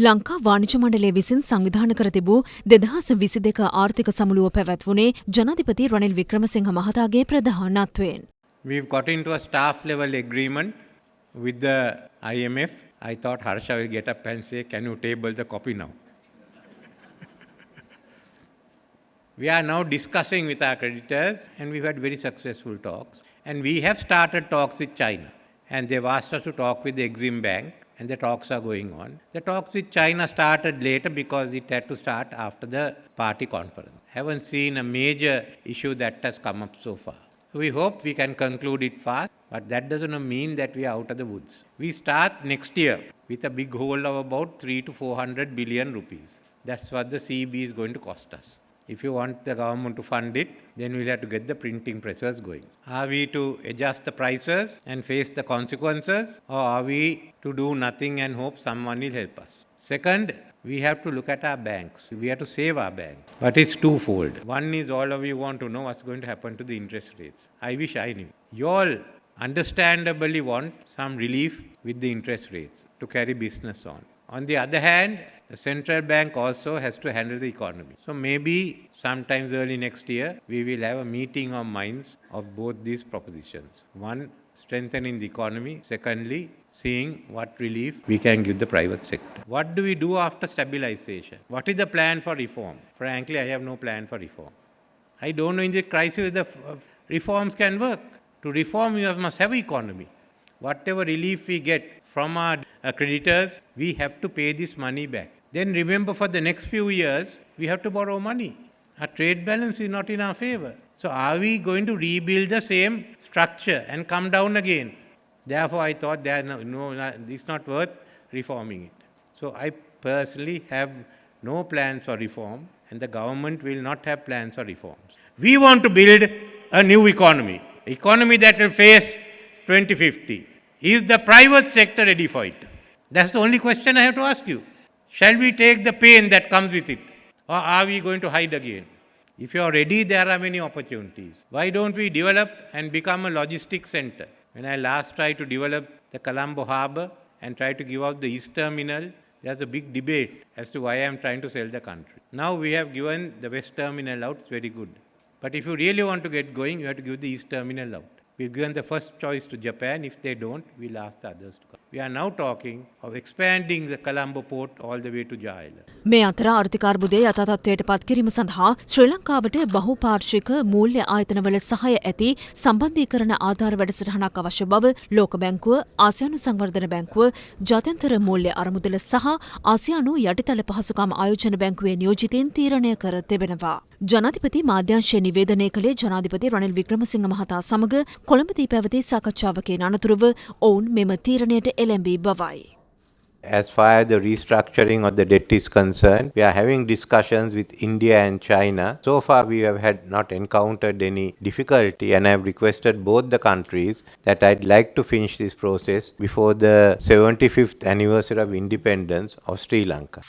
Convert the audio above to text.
ලංකා වාණිජ මණ්ඩලය විසින් සංවිධාන කර තිබූ 2022 ආර්ථික සමුළුව පැවැත්වුණේ ජනාධිපති රනිල් වික්‍රමසිංහ මහතාගේ ප්‍රධානත්වයෙන්. We've got into a staff level agreement with the IMF. I thought Harsha will get up and say, can you table the copy now? We are now discussing with our creditors and we've had very successful talks. And we have started talks with China. And they've asked us to talk with the Exim Bank. And the talks are going on. The talks with China started later because it had to start after the party conference. Haven't seen a major issue that has come up so far. We hope we can conclude it fast, but that doesn't mean that we are out of the woods. We start next year with a big hole of about 300 to 400 billion rupees. That's what the CB is going to cost us. If you want the government to fund it, then we'll have to get the printing presses going. Are we to adjust the prices and face the consequences, or are we to do nothing and hope someone will help us? Second, we have to look at our banks. We have to save our banks. But it's twofold. One is all of you want to know what's going to happen to the interest rates. I wish I knew. You all understandably want some relief with the interest rates to carry business on. On the other hand, the central bank also has to handle the economy. So maybe sometimes early next year, we will have a meeting of minds of both these propositions. One, strengthening the economy. Secondly, seeing what relief we can give the private sector. What do we do after stabilization? What is the plan for reform? Frankly, I have no plan for reform. I don't know in this crisis the reforms can work. To reform, you must have economy. Whatever relief we get from our creditors, we have to pay this money back. Then remember, for the next few years, we have to borrow money. Our trade balance is not in our favor. So are we going to rebuild the same structure and come down again? Therefore, I thought it's not worth reforming it. So I personally have no plans for reform, and the government will not have plans for reforms. We want to build a new economy that will face 2050. Is the private sector ready for it? That's the only question I have to ask you. Shall we take the pain that comes with it? Or are we going to hide again? If you are ready, there are many opportunities. Why don't we develop and become a logistics center? When I last tried to develop the Colombo harbour and tried to give out the East Terminal, there's a big debate as to why I am trying to sell the country. Now we have given the West Terminal out, it's very good. But if you really want to get going, you have to give the East Terminal out. We've given the first choice to Japan. If they don't, we'll ask the others to come. We are now talking of expanding the Colombo port all the way to Java Island. මේ අතර ආර්ථික අර්බුදය යථාර්ථයට පත් කිරීම සඳහා ශ්‍රී ලංකාවට බහුපාර්ශ්වික මූල්‍ය ආයතනවල සහාය ඇති සම්බන්ධීකරණ ආධාර වැඩසටහනක් අවශ්‍ය බව ලෝක බැංකුව, ආසියානු සංවර්ධන බැංකුව, ජාත්‍යන්තර මූල්‍ය අරමුදල සහ ආසියානු යටිතල පහසුකම් ආයෝජන බැංකුවේ නියෝජිතයින් තීරණය කර තිබෙනවා. ජනාධිපති මාධ්‍යංශය නිවේදනය කළේ ජනාධිපති රනිල් වික්‍රමසිංහ මහතා සමග කොළඹදී පැවති සාකච්ඡාවකින් අනතුරුව ඔවුන් මෙම තීරණයට එළඹී බවයි. As far as the restructuring of the debt is concerned, we are having discussions with India and China. So far, we have not encountered any difficulty, and I have requested both the countries that I'd like to finish this process before the 75th anniversary of independence of Sri Lanka.